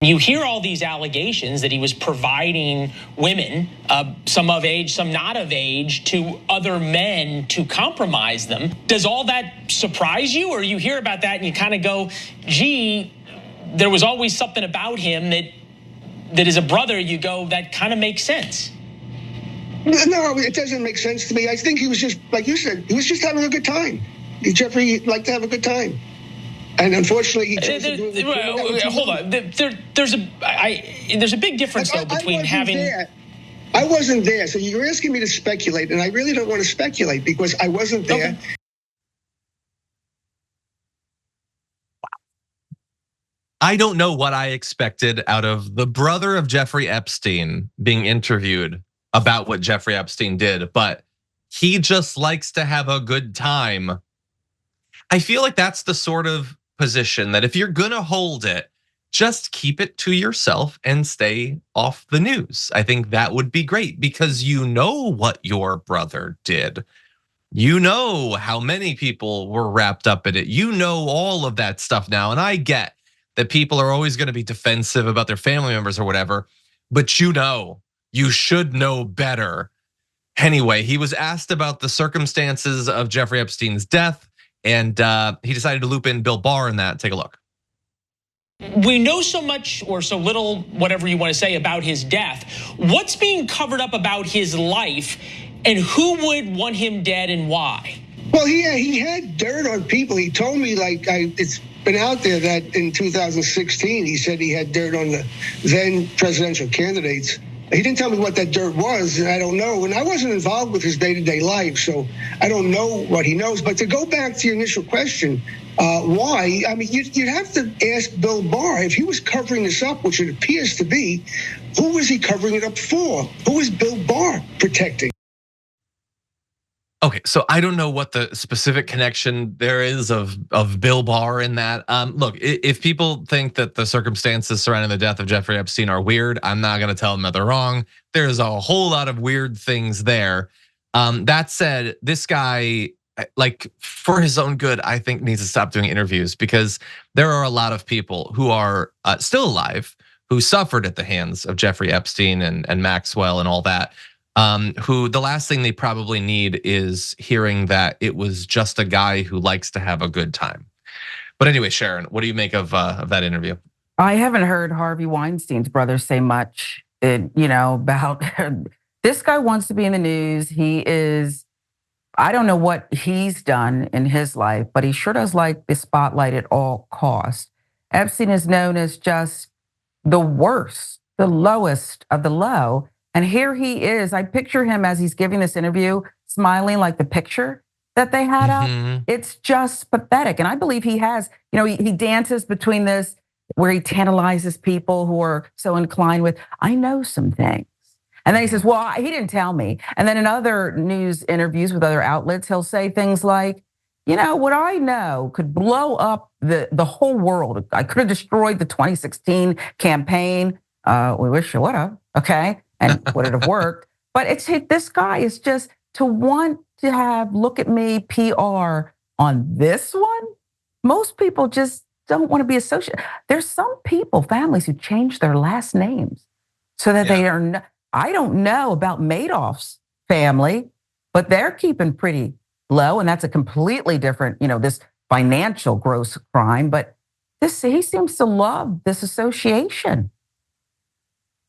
You hear all these allegations that he was providing women, some of age, some not of age, to other men to compromise them. Does all that surprise you, or you hear about that and you kind of go, gee, there was always something about him that as a brother you go, that kind of makes sense? No, it doesn't make sense to me. I think he was just, like you said, he was just having a good time. Jeffrey liked to have a good time. And unfortunately, he chose to do it. Hold on. There's a big difference, though, between having... I wasn't there, so you're asking me to speculate, and I really don't want to speculate because I wasn't there. Okay. I don't know what I expected out of the brother of Jeffrey Epstein being interviewed about what Jeffrey Epstein did, but he just likes to have a good time. I feel like that's the sort of position that if you're gonna hold it, just keep it to yourself and stay off the news. I think that would be great because you know what your brother did. You know how many people were wrapped up in it. You know all of that stuff now. And I get that people are always gonna be defensive about their family members or whatever, but you should know better. Anyway, he was asked about the circumstances of Jeffrey Epstein's death, and he decided to loop in Bill Barr in that. Take a look. We know so much or so little, whatever you want to say, about his death. What's being covered up about his life, and who would want him dead and why? Well, he had dirt on people. He told me, it's been out there that in 2016, he said he had dirt on the then presidential candidates. He didn't tell me what that dirt was, and I don't know. And I wasn't involved with his day-to-day life, so I don't know what he knows. But to go back to your initial question, why? I mean, you'd have to ask Bill Barr if he was covering this up, which it appears to be. Who was he covering it up for? Who was Bill Barr protecting? Okay, so I don't know what the specific connection there is of Bill Barr in that. Look, if people think that the circumstances surrounding the death of Jeffrey Epstein are weird, I'm not gonna tell them that they're wrong. There's a whole lot of weird things there. That said, this guy, like for his own good, I think needs to stop doing interviews because there are a lot of people who are still alive who suffered at the hands of Jeffrey Epstein and Maxwell and all that. Who the last thing they probably need is hearing that it was just a guy who likes to have a good time. But anyway, Sharon, what do you make of that interview? I haven't heard Harvey Weinstein's brother say much, about this guy wants to be in the news. He is, I don't know what he's done in his life, but he sure does like the spotlight at all costs. Epstein is known as just the worst, the lowest of the low. And here he is. I picture him as he's giving this interview, smiling like the picture that they had up. It's just pathetic. And I believe he has, he dances between this where he tantalizes people who are so inclined with, I know some things. And then he says, well, he didn't tell me. And then in other news interviews with other outlets, he'll say things like, what I know could blow up the whole world. I could have destroyed the 2016 campaign. We wish you would have, okay? And would it have worked? But this guy is just to want to have look at me PR on this one. Most people just don't want to be associated. There's some people, families who change their last names so that they are. I don't know about Madoff's family, but they're keeping pretty low, and that's a completely different, this financial gross crime. But he seems to love this association.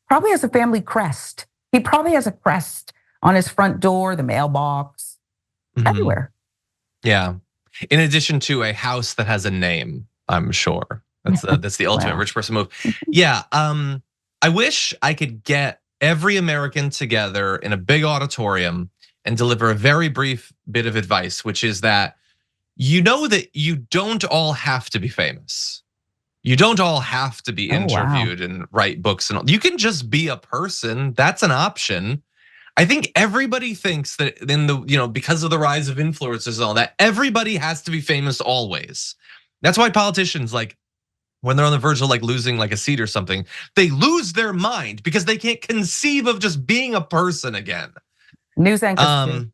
Probably has a family crest. He probably has a crest on his front door, the mailbox, everywhere. Yeah. In addition to a house that has a name, I'm sure. That's the ultimate rich person move. Yeah. I wish I could get every American together in a big auditorium and deliver a very brief bit of advice, which is that that you don't all have to be famous. You don't all have to be interviewed and write books and all. You can just be a person. That's an option. I think everybody thinks that because of the rise of influencers and all that, everybody has to be famous always. That's why politicians, like when they're on the verge of losing a seat or something, they lose their mind because they can't conceive of just being a person again. News anchors too.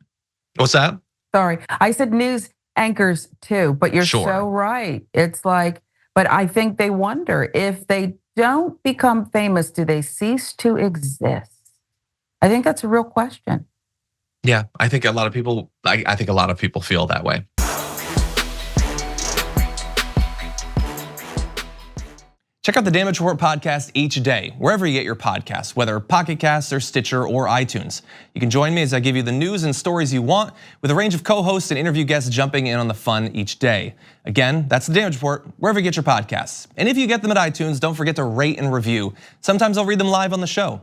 What's that? Sorry, I said news anchors too, but you're so right. It's like, but I think they wonder if they don't become famous, do they cease to exist? I think that's a real question. Yeah, I think a lot of people, I think a lot of people feel that way. Check out the Damage Report podcast each day, wherever you get your podcasts, whether Pocket Casts or Stitcher or iTunes. You can join me as I give you the news and stories you want, with a range of co-hosts and interview guests jumping in on the fun each day. Again, that's the Damage Report, wherever you get your podcasts. And if you get them at iTunes, don't forget to rate and review. Sometimes I'll read them live on the show.